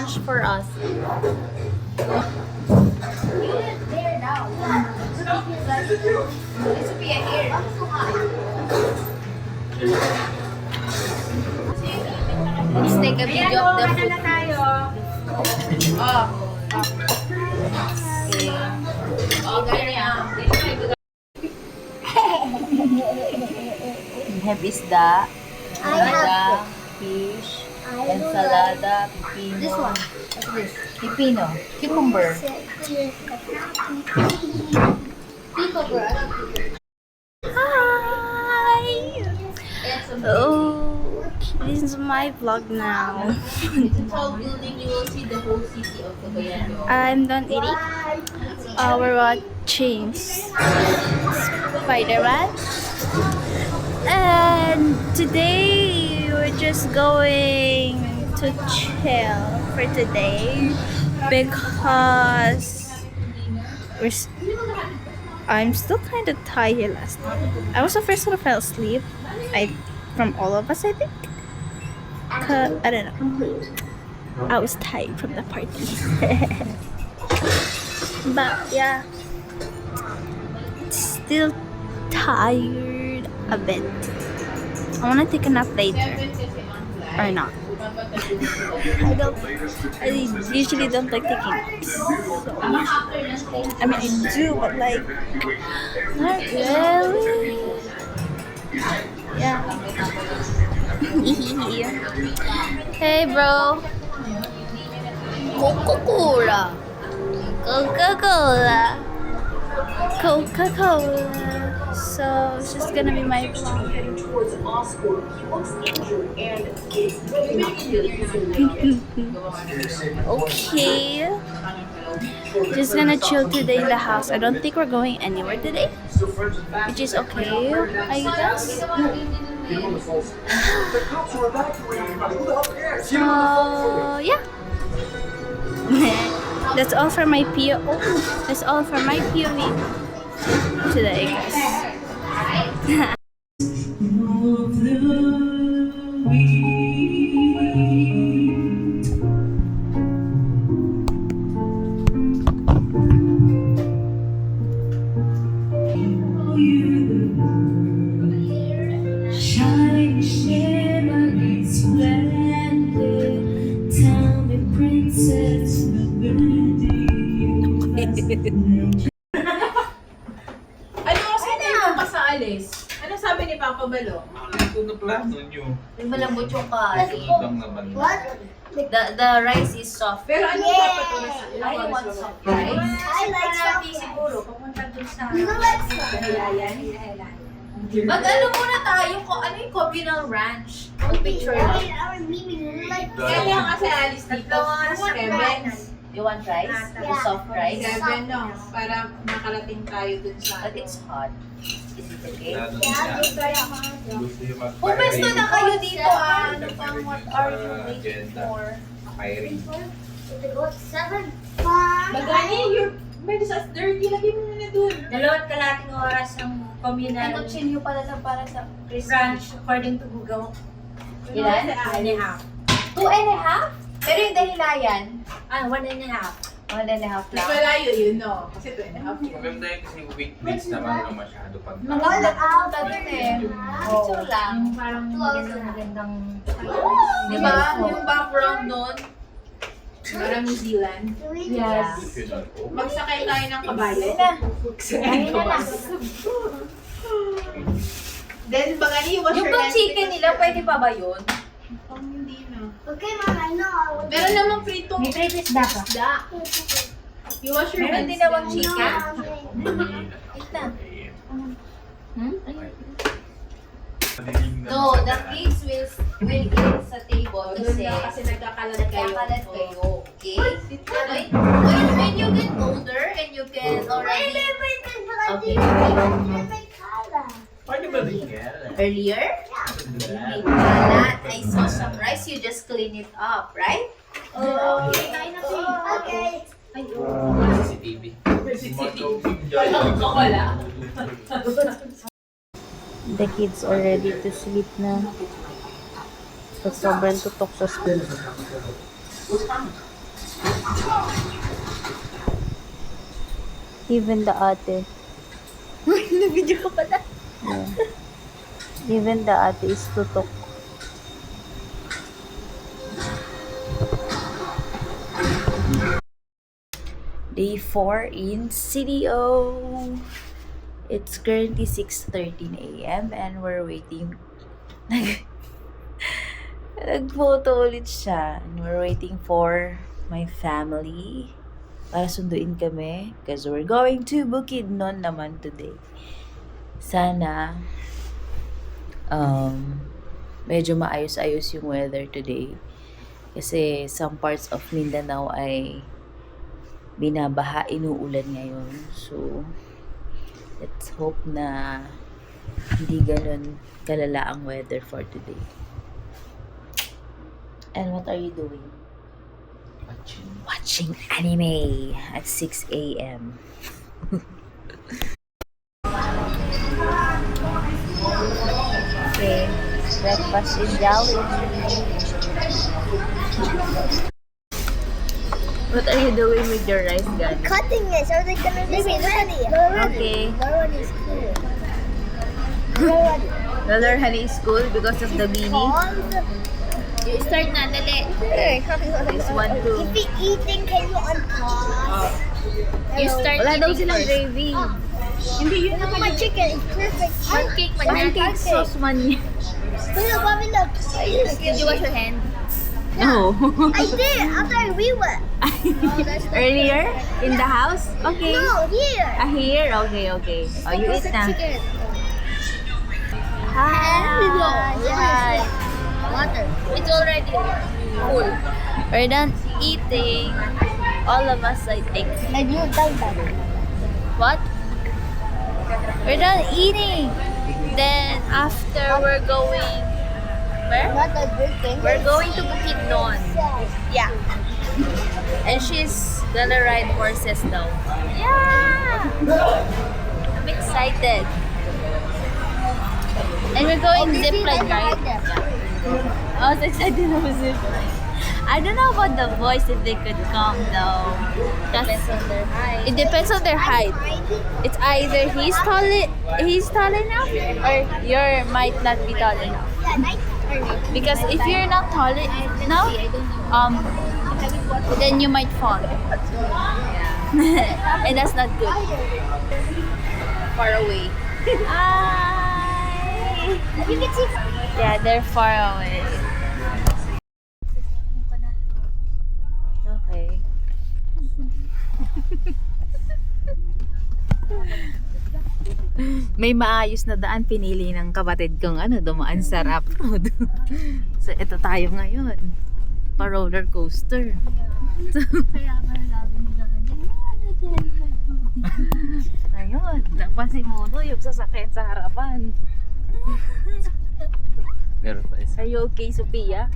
lunch for us. There now. Sophia here. Let's take a video of the food. Oh. Okay. Okay na. We have isda, fish, ensalada, pipino. This one. What's this? Pipino, cucumber. Cucumber. Hi! Oh, this is my vlog now. It's a tall building. You will see the whole city of Cagayan. I'm done eating. We're watching Spider-Man. And today we're just going to chill for today because I'm still kind of tired last night. I was the first one who fell asleep. From all of us, I think. I don't know. I was tired from the party. But yeah, still tired a bit. I want to take a nap later. Or not. I usually don't like taking naps. So, I mean, I do, but like, not really. Yeah. Hey, bro. Coca-Cola. Coca-Cola. Coca-Cola. So it's just gonna be my vlog. Okay. Just gonna chill today in the house. I don't think we're going anywhere today, which is okay, I guess. So yeah. That's all for my PO. That's all for my POV today, guys. Ano kasi tayo pa sa alis? Ano sabi ni Papa Balo? Ito na plano nyo. Malambot yung kanin. Ito lang naman. What? The rice is soft. Pero ano Yay! papatuloy sa I want soft rice. I like soft Siguro, papunta dun sa... You don't like soft Mag-ano muna tayo kung ano yung communal ranch. Ang picture lang. Our Mimi like Kaya nga kasi alis dito. Seven. You want rice? The soft rice? Seven, no? Para makarating tayo dun sa... But it's hot. Is it okay? Plano Yeah, nila. try ako. Gusto nyo Pumesto na kayo dito, ah. Ano Agenda pang pa what rin are sa you waiting agenda. for? Hiring. Seven, five. Magani, you're... May sa dirty, lagay mo na dun. 2.5 oras ang Ay, communal kutsilyo pala sa para sa branch according to Google. Ilan? 2.5. 2.5? Pero yung dahilayan, 1.5. 1.5 Mas lang. malayo yun, no? Kasi 2.5 yun. Maganda yun kasi weekdays naman na masyado pag Maganda punta dun eh. Picture lang. Yung parang magandang Di ba? Yung background nun. Parang New Zealand. Yes. Magsakay tayo ng kabayo. Ayun na. Then, Magani, wash Yung your bang hands. chicken nila, pwede pa ba yun? Hindi na. Okay, Mom, I know. I will. Meron namang pritong May previous isda pa. isda. You wash your Meron hands. din namang then- chicken. Wait na. No, the kids will eat sa table Doon kasi na kasi nagkakalat kayo. nagkakalat kayo. Okay? When you get older and you can already... Okay. Pwede ba rin yan? Earlier, hindi kalat. I saw some rice, you just clean it up, right? Okay. Okay. CCTV. Wala. The kids are ready to sleep na. So, sobrang tutok sa school. Even the ate. Na-video ko pala. Yeah. Even the ate is tutok. Day 4 in CDO. It's currently 6:13 a.m. and we're waiting. Nag-photo ulit siya. And we're waiting for my family para sunduin kami because we're going to Bukidnon naman today. Sana medyo maayos-ayos yung weather today. Kasi some parts of Mindanao ay binabaha, inuulan ngayon. So, let's hope na hindi ganun kalala ang weather for today. And what are you doing? Watching anime at 6 a.m. Okay, breakfast in Jollibee. What are you doing with your rice gun? Cutting it so they're gonna be ready. Okay. Rowan is cool. Roller honey is cool because of the beanie. You start na, dali. This one too. If you're eating, can you unpause? You start wala daw silang gravy. Hindi yun naman my chicken. It's perfect. Pancake man yan. Pancake sauce man yan. Look, Bobby, look. Did you wash your hand? No. I did after we went. Earlier? In the house? Okay. No, here. Here? Okay, okay. Oh, you eat na. Chicken. Hi. Water. It's already full. We're done eating. All of us, I think. And you done that. What? We're done eating. Then after we're going where? Not a good thing. We're going to Bukidnon. Yeah. And she's gonna ride horses now. Yeah. I'm excited. And we're going zipline, right? I was excited to zipline. I don't know about the boys if they could come though. Depends on their height. It depends on their height. It's either he's tall enough or you might not be tall enough. Yeah, nice. Because if you're not tall enough, then you might fall. And that's not good. Far away. Hi. You can see. Yeah, they're far away. Okay. May maayos na daan pinili ng kapatid kong dumaan sa Rap Road. So ito tayo ngayon. Pa roller coaster. Ayun, napasimuno yung sasakyan sa harapan. Meron pa isa. Are you okay, Sophia?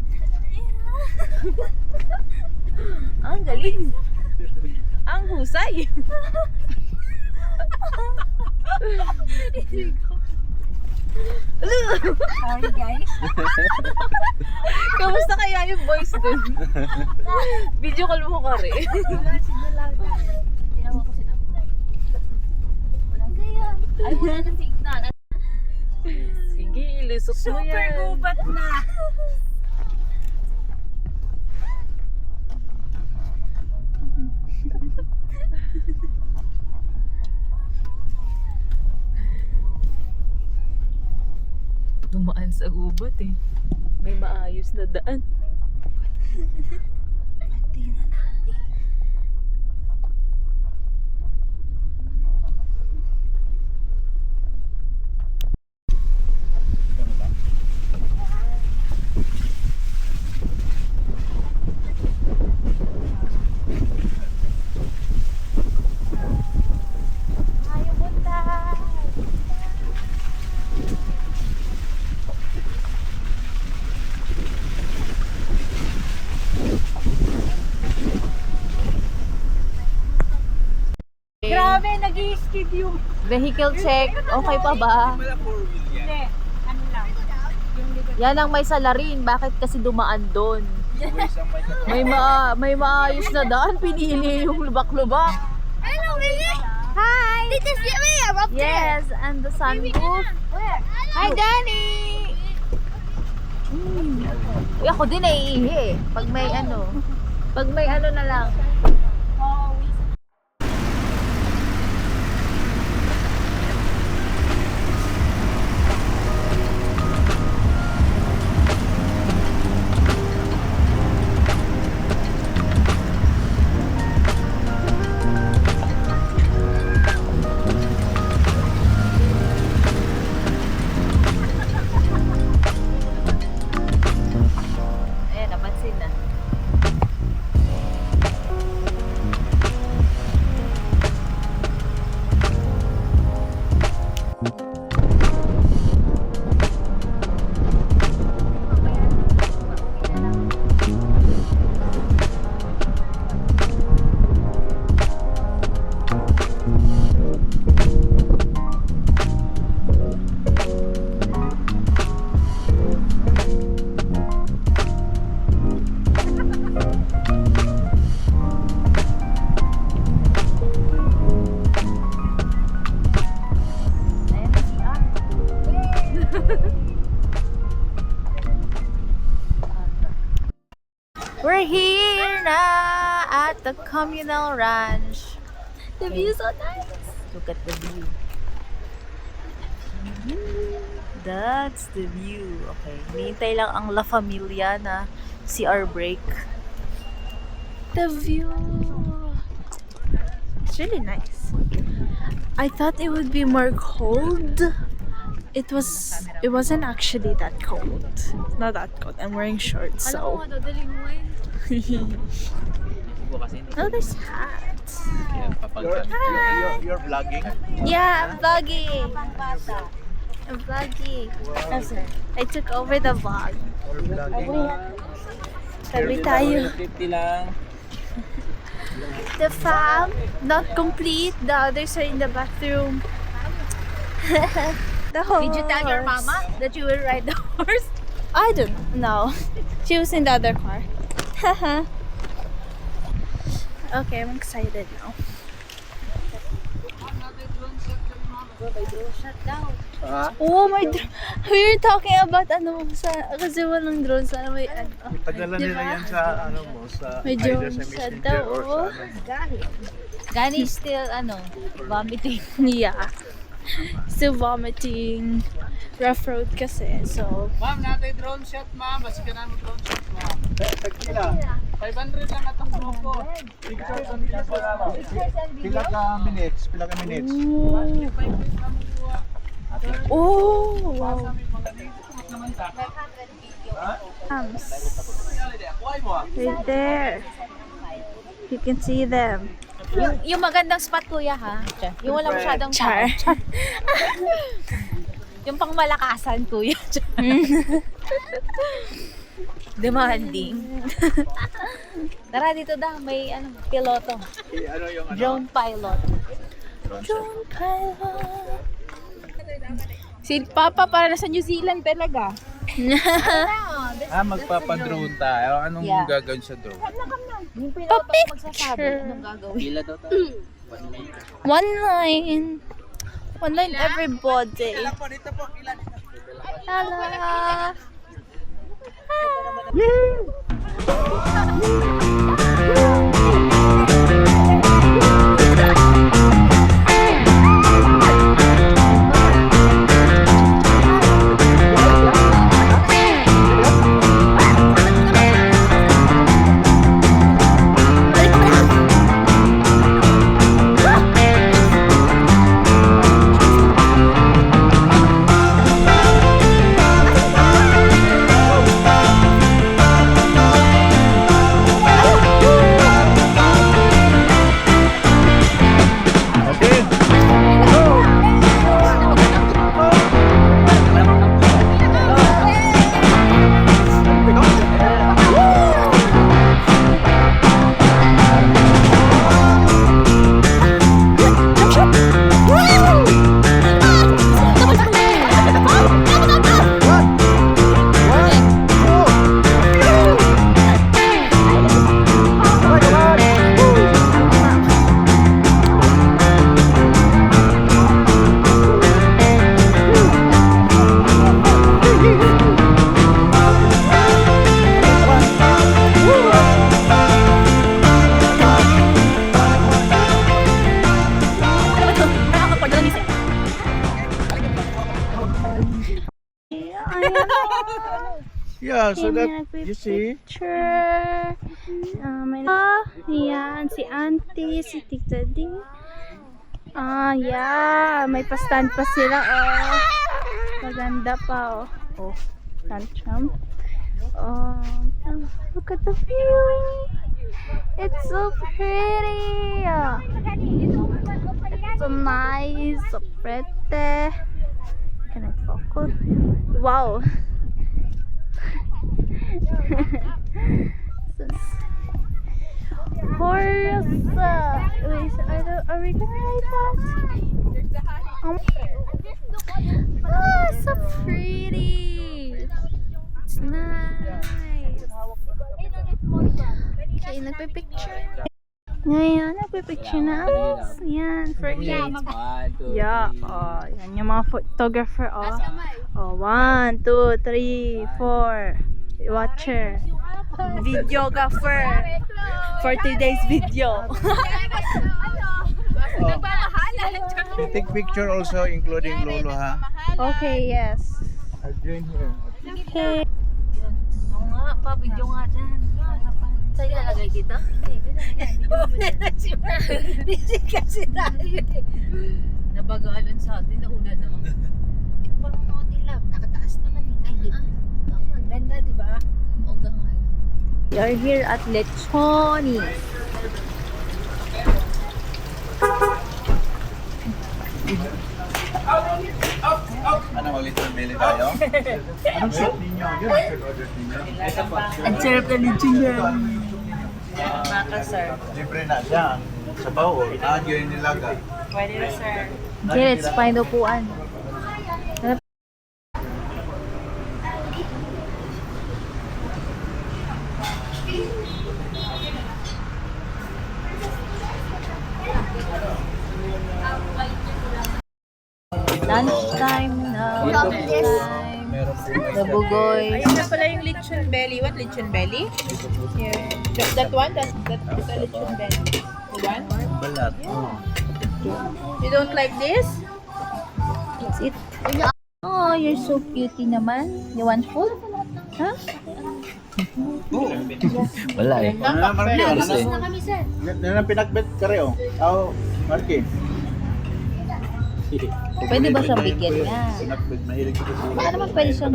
Ang galing. Ang husay. Sorry guys. Kamusta kaya yung boys dun? Video call mo ka rin. Tinawa ko sila. Ay, wala na signal. Sige, ilusok mo yan. Super gubat na. Dumaan sa gubat eh. May maayos na daan. Grabe, nag-i-skid yung... Vehicle check. Okay pa ba? Hindi, ano lang. Yan ang may salarin. Bakit kasi dumaan doon? May maayos na daan. Pinili yung lubak-lubak. Hello, baby. Hi. This is me. I'm up there. Yes, and the sunroof. Where? Hi, Danny! Uy, ako din naiihi eh. Pag may ano na lang. Ayan, napansin na. Ayan na si R. We're here na at the communal ranch. The view is so nice. Look at the view. That's the view. Okay, hinihintay lang ang La Familia na CR break. The view. It's really nice. I thought it would be more cold. It wasn't actually that cold. It's not that cold. I'm wearing shorts, so. Oh, there's hats. You're vlogging? Yeah, I'm vlogging. I'm vlogging. Oh, sorry. I took over the vlog. You're vlogging? Sabi tayo. 50 lang. The fam, not complete. The others are in the bathroom. The horse. Did you tell your mama that you will ride the horse? I don't know. She was in the other car. Okay, I'm excited now. Oh my drone. We were talking about kasi walang drone sa may Tagalan nila yan sa sa May either drone sa sa Messenger daw, or oh. sa Gani is still vomiting. Yeah. Still vomiting. Rough road kasi. So, Ma'am, natin drone shot, ma'am. Basta ka namin drone shot, ma'am. Tagpila. 500 lang atong grupo. Pictures on this Pila ka minutes? Pila ka minutes? oh, wow. Right there. You can see them. Yung magandang spot, kuya, ha? Yung wala masyadong Char. Yung pang malakasan, kuya. Demanding. Tara, dito daw. May piloto. Ano yung Drone pilot. Drone pilot. Si Papa para nasa New Zealand talaga. Magpapadrone tayo. Anong Yeah. gagawin sa drone? Yung piloto ang magsasabi Picture. anong gagawin. Pila daw tayo. One line. One line everybody. Yeah, so that you see. Picture. Yan, si Auntie, si Tita D. Yeah. May pa-stand pa sila, oh. Maganda pa, oh. Oh, tantrum. Look at the view. It's so pretty. It's so nice, so pretty. Can I focus? Wow. Horse. Wait, are we gonna ride that? So pretty. It's nice. Okay, nagpe-picture. Ngayon, nagpe-picture na us. Yan, for kids. 1, 2, Yeah, yan yung mga photographer, oh. Oh, 1, 2, 3, 4. Watcher. Videographer. For today's video. You take picture also including Lolo, ha? Okay, yes. I'll join here. Okay. Oo nga, pa-video nga dyan. Sa'yo lalagay dito? Busy kasi tayo eh. Nabagalan sa atin, nauna naman. Pang konti lang, nakataas naman eh. Ay, hindi. Maganda, di ba? Oo nga. We are here at Lechoni. Ano, ulit ng bili tayo? Anong soup ninyo? Yun, order ninyo. Ang sarap na lechon yan. Baka, sir. Libre na siya. Sa bawol. Yun yung nilaga. Pwede na, sir. Okay, let's find upuan. Lunchtime na. Lunchtime. Nabugoy. Ayun na pala yung lechon belly. What lechon belly? Here. That one? That is a lechon belly. The one? Balat. You don't like this? That's it. Oh, you're so cutie naman. You want food? Huh? Wala eh. Ano na, Marky? Ano Kasi, na? Ano na pinagbet ka rin, oh? Oh, Marky. Pwede ba siyang bigyan niya? Pinagbet, mahilig ko kasi. Baka naman pwede siyang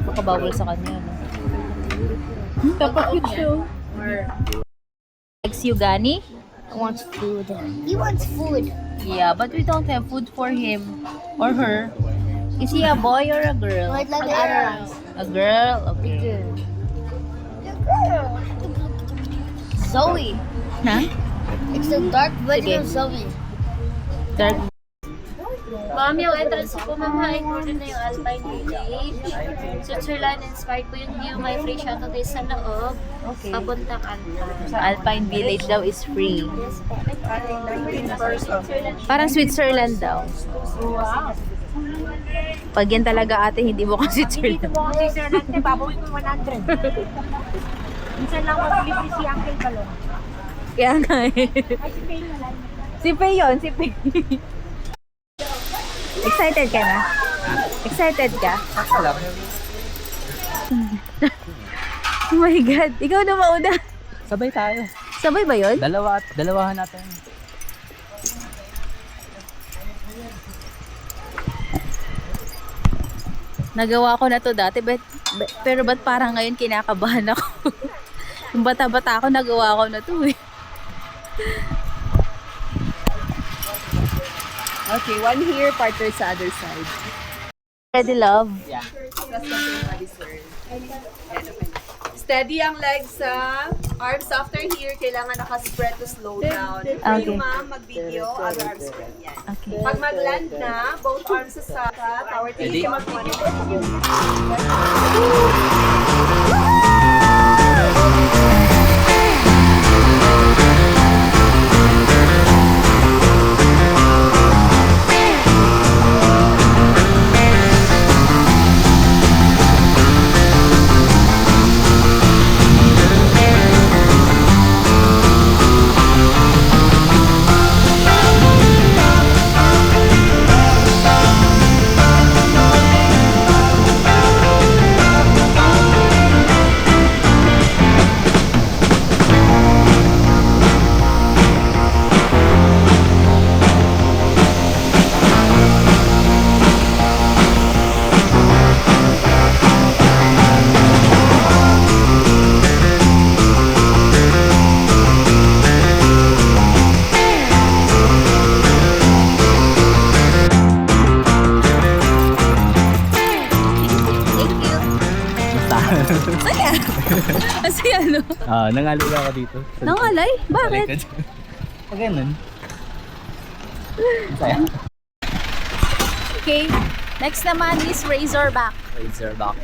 baka bawal sa kanya. No? Kapakit siya. Likes you, Gani? Wants food. He wants food. Yeah, but we don't have food for him or her. Is he a boy or a girl? Like the other ones. A girl? Okay. Zoe. Huh? It's the dark version of Sige. Zoe. Dark. Ma'am, yung entrance ko, ma'am, ha, included na yung Alpine Village. Switzerland inspired po yung view. May free shuttle days sa loob. Okay. Papuntang Alpine. Alpine Village daw is free. Yes po. Parang Switzerland daw. Pag yan talaga ate, hindi mo kasi Switzerland. Switzerland, babawi ko 100. Minsan lang mag-libre si Uncle Balong. Kaya nga eh. Si Pei yun, si Pei. Excited ka na? Excited ka? Oh my God, ikaw na mauna. sabay tayo. Sabay ba yun? Dalawahan natin. Nagawa ko na to dati, pero ba't parang ngayon kinakabahan ako? Yung bata-bata ako, nagawa ko na to eh. Okay, one here, partner sa other side. Ready, love? Steady ang legs sa arms after here. Kailangan naka-spread to slow down. Okay. Yung ma'am, mag-video, other arms spread. Yan. Okay. Pag mag-land na, both arms sa tower. Ready? Tingin ka mag-video. Nangalay ako dito. Nangalay? Bakit? Pag ganun. Saya. Okay. Next naman is Razorback. Razorback.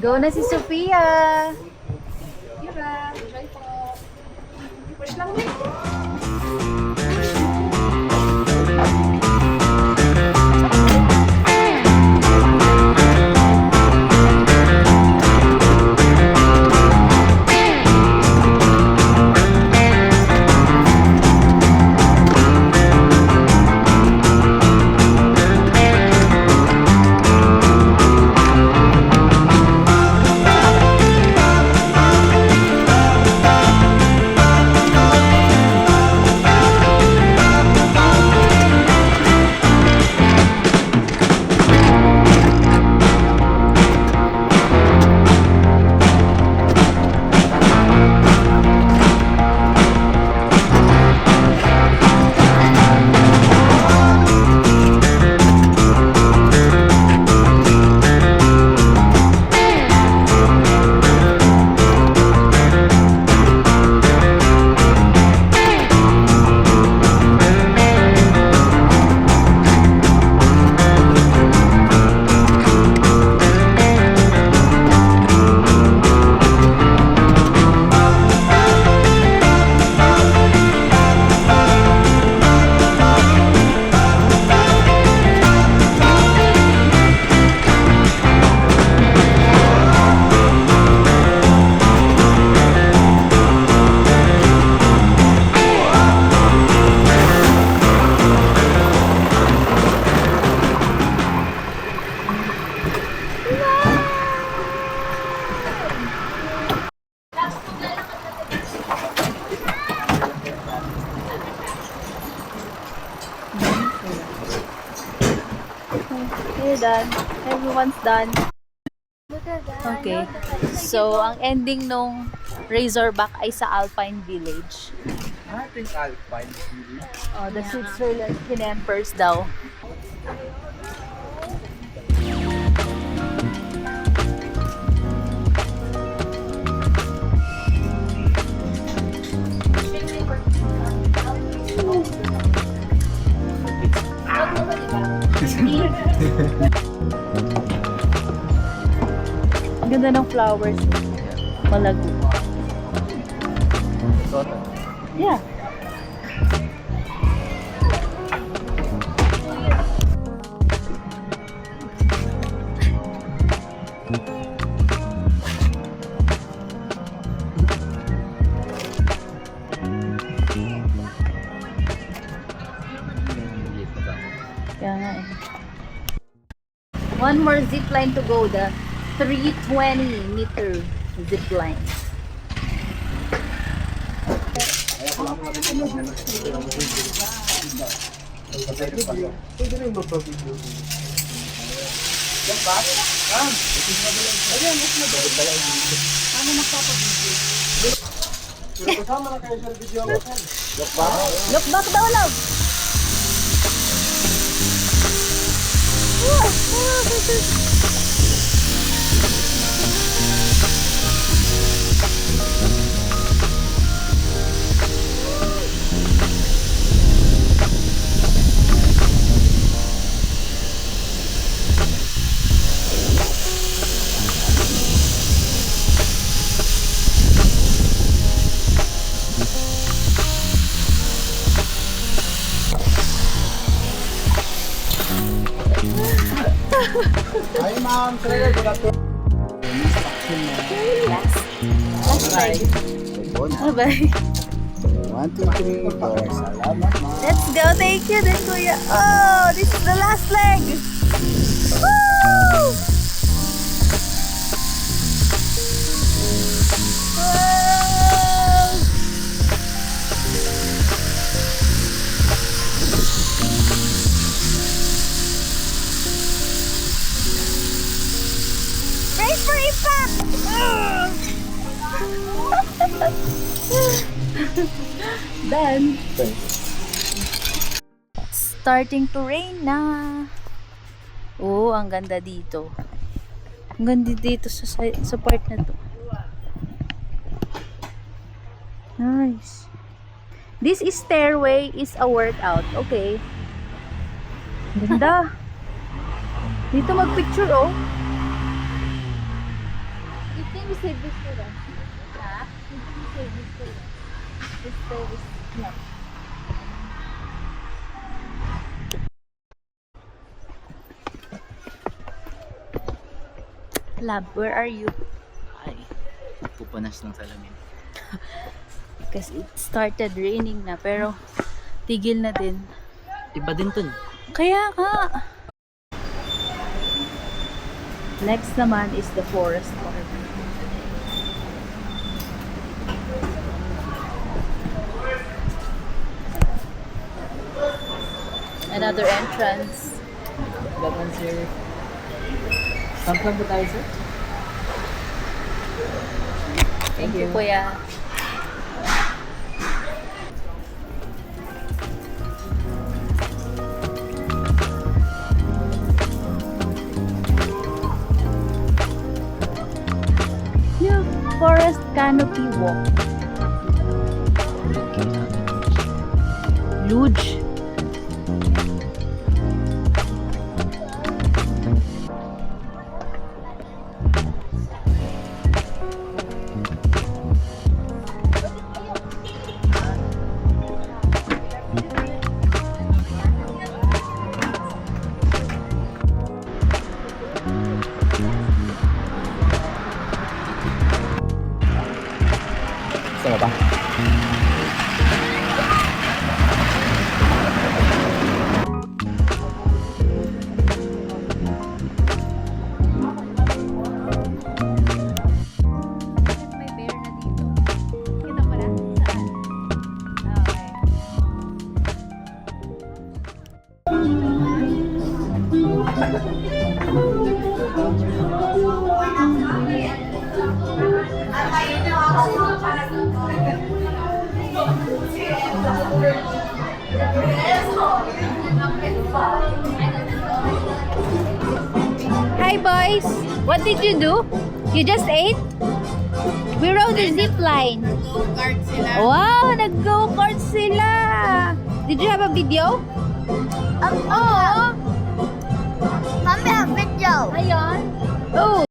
Go na si Sophia. We're done. Everyone's done. Okay. So, ang ending nung Razorback ay sa Alpine Village. I think Alpine. Oh, the Switzerland Hinempers daw. Ang ganda ng flowers. Malago. Yeah. Kaya nga eh. One more zip line to go. The 320-meter zip line. Look back daw, love. Hi, ma'am. Sir, good afternoon. Bye-bye. 1, 2, 3, 4. Salamat, ma'am. Let's go. Thank you, then, Kuya. Oh, this is the last leg. Woo! Wow! Brace for impact! Done. Starting to rain na. Oh, ang ganda dito. Ang ganda dito sa part na to. Nice. This is stairway is a workout. Okay. Ganda. Dito mag-picture, oh. You think we save this for us? Ha? You think we save this for us? This service. No. Lab, where are you? Ay, pupunas ng salamin. Because it started raining na, pero tigil na din. Iba din to. Kaya ka. Next naman is the forest part. Another entrance. That one's here. Saan ba tayo, sir? Thank you, kuya. Look, forest canopy walk. Huge. Gusto mo ba? May bear na dito. Kita mo na? Saan? Okay. Hi boys! What did you do? You just ate? We rode the zip line. Go-kart sila. Wow! Nag-go-kart sila! Did you have a video? Oo! Mami, have video. Ayun. Oh!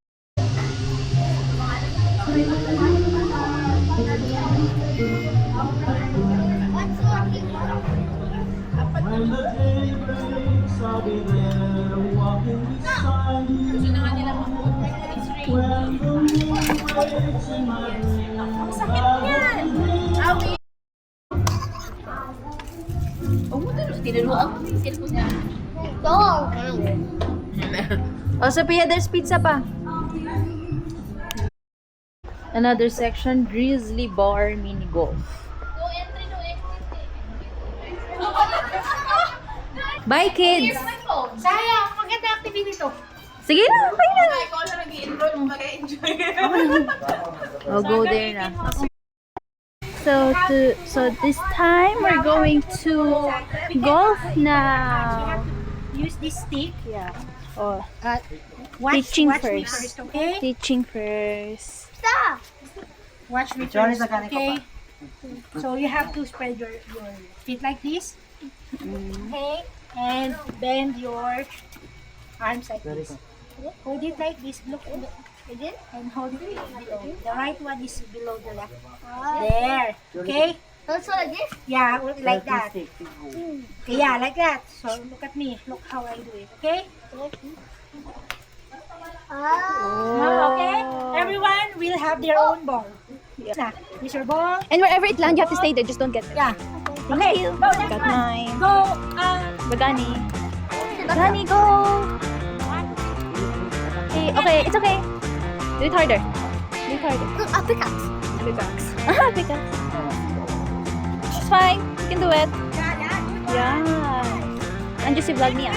Dog. Oh, Sophia, there's pizza pa. Another section, Grizzly Bar Mini Golf. Bye, kids! Sayang, maganda activity to. Sige na, okay na. Ikaw na nag-i-enroll, mag-enjoy. I'll go there na. So this time we're going to golf now. Use this stick. Yeah. Oh, Watch, Teaching watch me first. first, okay? teaching first. Stop. Watch me first, okay? So you have to spread your feet like this. Okay? And bend your arms like this. Hold it like this. Look. Again? And hold it below. The right one is below the left. There. Okay? Also like this? Yeah, like that. Okay, yeah, like that. So look at me. Look how I do it. Okay? Okay? Everyone will have their own ball. Yeah. This your ball. And wherever it lands, you have to stay there. Just don't get it. Yeah. Okay. Go, next Got one. mine. Go. Bagani. Bagani, go! Okay, it's okay. Do it harder. Do it harder. Look, a pickaxe. Pickaxe. Pickaxe. It's fine. You can do it. Yeah. Andiyan si vlog niya.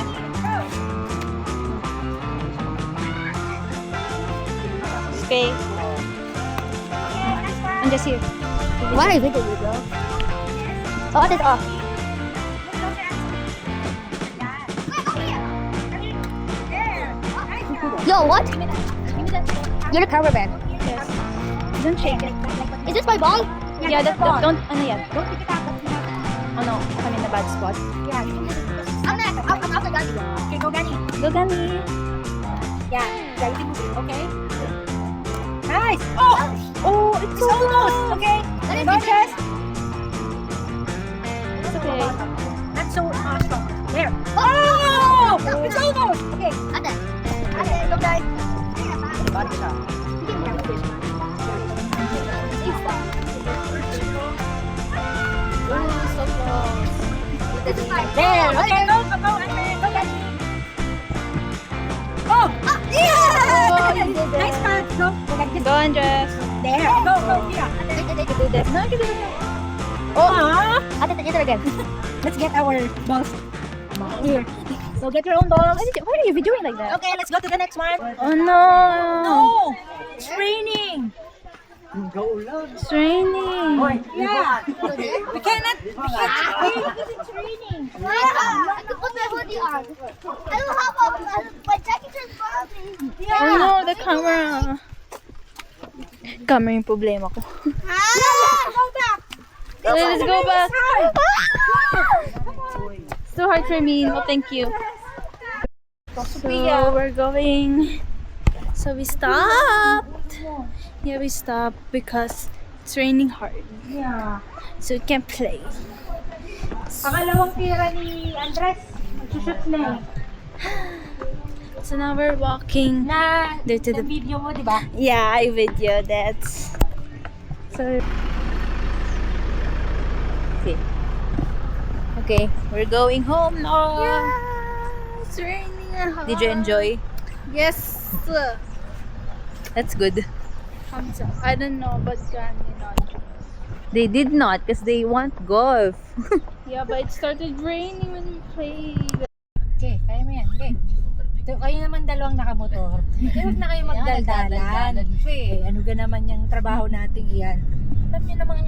Okay. Andiyan here. Why video you go? Oh, that's off. Yo, what? You're the cameraman. Yes. Don't shake it. Is this my ball? Yeah, don't, ano yan? Don't pick it up. Ano, I'm in a bad spot. Yeah. I'm next. I'm after Gandhi. Okay, go Gani. Go Gandhi. Yeah, ready to move, okay? Nice! Oh! Oh, it's almost! Okay, go chest. It's okay. Not so strong. There. Oh! It's almost! Okay. Ate. Ate, go guys. There. Okay, go, and then go Gani. Oh! Yeah! Oh, you did it. Nice part. Go. Go like this. Go, Andres. There. Go, here. I can do this. No, I can do this. Oh! Ate, take it again. Let's get our balls. Here. So get your own balls. Why are you doing like that? Okay, let's go to the next one. Oh no. No! It's raining. It's raining. Yeah. We cannot play because it's raining. I can put my hoodie on. I don't have my jacket is buzzing. Yeah. no, the camera. Camera yung problema ko. Go back. Let's go back. Hard. It's too hard for me. No, thank you. So we're going. So we stopped. Yeah, we stopped because it's raining hard. Yeah. So we can't play. Pangalawang tira ni Andres. Magsushoot na eh. So now we're walking. Na There to the video mo, di ba? Yeah, I video that. So okay, we're going home now. Yeah, it's raining. Did you enjoy? Yes. That's good. I don't know, but not. They did not because they want golf. Yeah, but it started raining when we played. Okay, kaya mo yan. Okay. So, kayo naman dalawang nakamotor. Huwag na kayo magdaldalan. Ano ga naman yung trabaho natin iyan? Alam niyo namang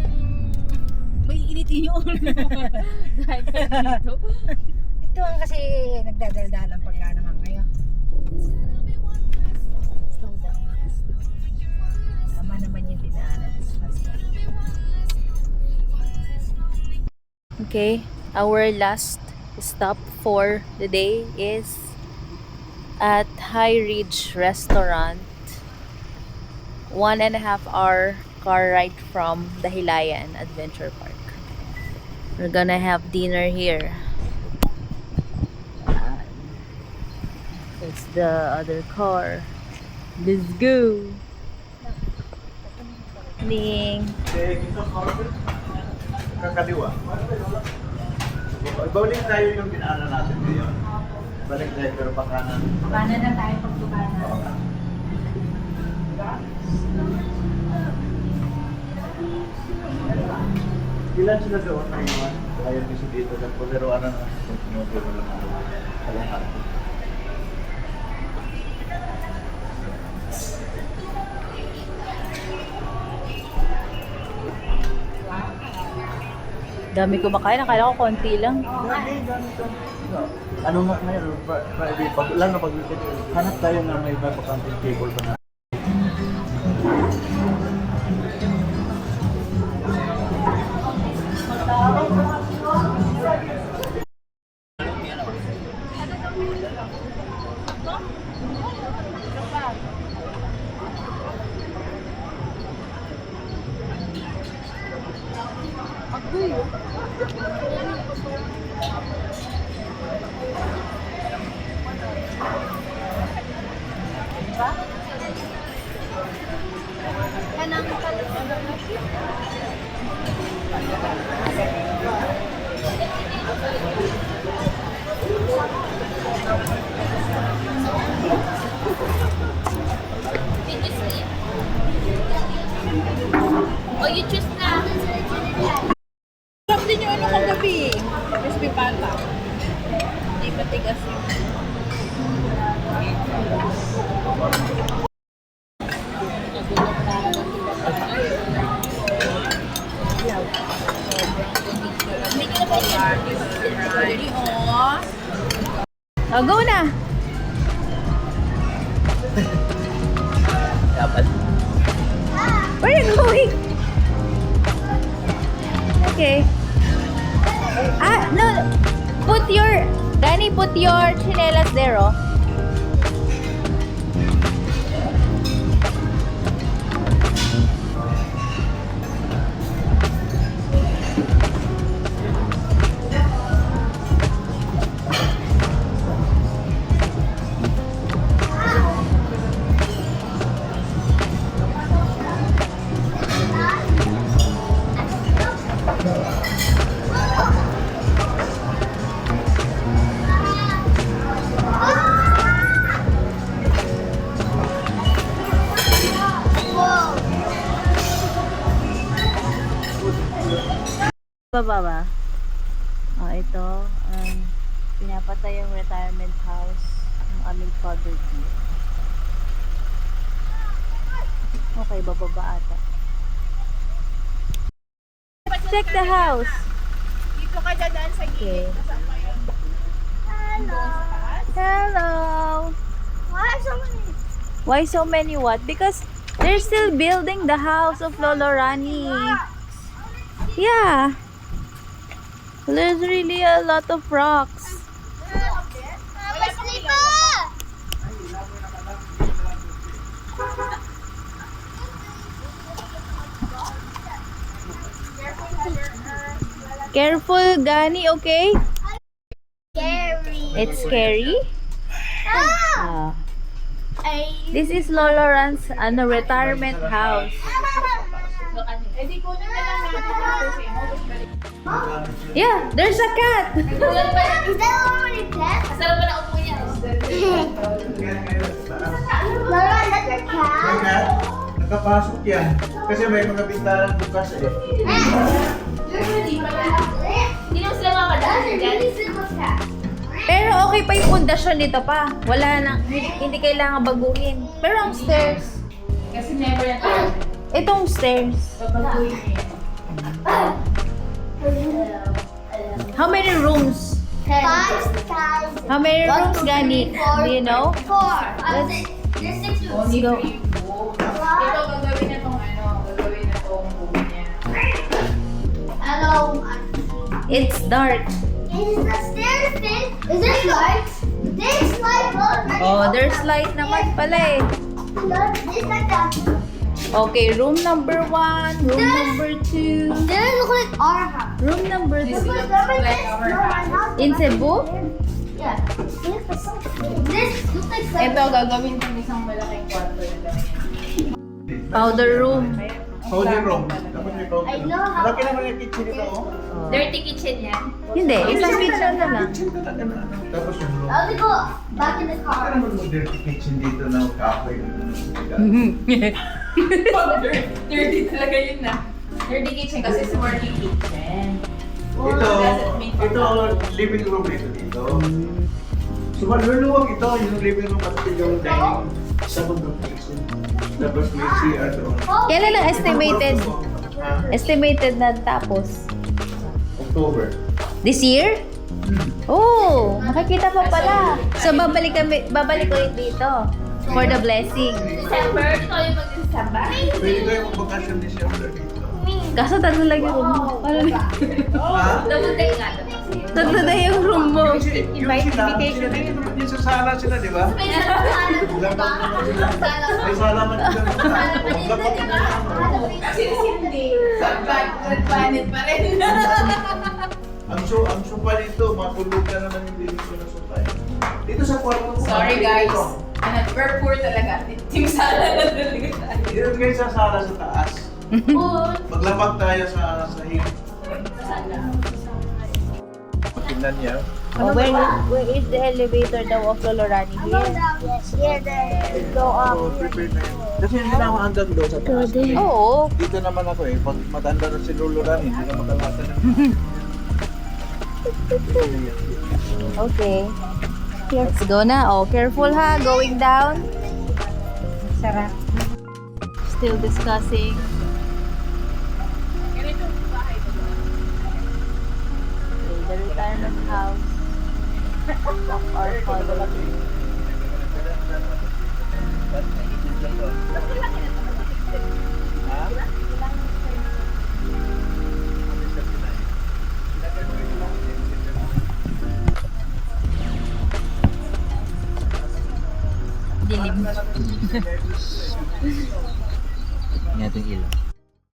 may initin yung ulo. Dahil dito. Ito ang kasi nagdadaldalan pagka naman kayo. Slow down. Tama naman yung dinaanan. Okay, our last stop for the day is at High Ridge Restaurant. 1.5 hour car ride from the Hilayan Adventure Park. We're gonna have dinner here. It's the other car. Let's go. Ning. Kakaliwa. Bawling tayo yung binaanan natin ngayon. Balik tayo pero pa kanan. Kanan na tayo pag tumanan. Ilan sila doon na iwan? Ayaw kasi dito lang po pero ano na sinusunod lang ako. Kalahat. Dami ko makain. Akala ko konti lang. Ano nga ngayon? Lalo na pag hanap tayo na may backcounting table pa na. Oh, you choose na. Sarap din yung ano kagabi. Crispy pata. Hindi matigas yung... Oh, go na! Dapat. Where are you going? Okay. No. Danny, put your chinelas there, oh. Baba ba? Oh, ito. Pinapatay yung retirement house ng aming father here. Okay, bababa ata. Check the house. Dito ka dadaan sa Okay. Hello. Why so many what? Because they're still building the house of Lolo Rani. Yeah. There's really a lot of rocks. Careful, Gani, okay? Scary. It's scary. This is Lolo Ran's retirement house. Yeah, there's a cat. Is that already pet? Laura, that's your cat? Nakapasok yan. Kasi may mga bintaran bukas eh. Hindi naman sila makakadaan dyan. Pero okay pa yung pundasyon nito pa. Wala nang, hindi kailangan baguhin. Pero ang stairs. Kasi never yan. Itong stairs. How many rooms? 5,000. How many rooms, Gani? Do you know? 4. There's 6 rooms. Let's go. Ito gagawin na tong gagawin na tong room niya. Hello. It's dark. Is the stairs thin? Is there lights? There's light already. Oh, there's light naman pala eh. Look, there's like that. Okay, room number 1, room number 2, There's look like our house. room number 3. In In Cebu? Yeah. This looks like Ito gagawin tong isang malaking kwarto na gawin. Powder room. Powder room. Dapat may powder I room. know how- Malaki naman yung kitchen nito oh. Dirty kitchen yan. Hindi, isang kitchen na lang. Kitchen talaga na. Tapos yung room. I'll go back in the Ano car. naman mo dirty kitchen dito na kahoy? Dirty talaga yun na. Dirty kitchen kasi it's working kitchen. Ito living room dito. So maluluwag ito, yung living room at yung dining sa bundok kitchen. Tapos may CR doon. Kailan ang estimated? Ah, Estimated na tapos? October. This year? Oh, makikita pa pala. So babalik ulit dito for the blessing. December, ito yung mag-December. Pwede kayo magbakasyon ni December dito. Kaso tatlo lang yung room mo. Paano na? Ha? Double take nga. Tatlo na yung room mo. Invitation. Yung sa sala sila, di ba? May sarap May sala man sila. Lapag na Kasi hindi. Bad planet pa rin. ang sofa dito, matulog na naman yung bilis ko ng sofa. Dito sa kwarto ko. Sorry guys. We're poor talaga. Yung sala na talaga tayo. Dito kayo sa sala sa taas. Maglapag tayo sa hill. Tingnan niya. Oh, where is the elevator daw of Lolo Rani? Here? Yes, here they go up. So, prepare na yun. Kasi hindi na ako hanggang doon sa taas. Oo. Dito naman ako eh. Pag matanda na si Lolo Ran, hindi na makalasa ng Okay. Let's go na. Oh, careful ha. Going down. Sarap. Still discussing. house of our father. Yan itong ilaw.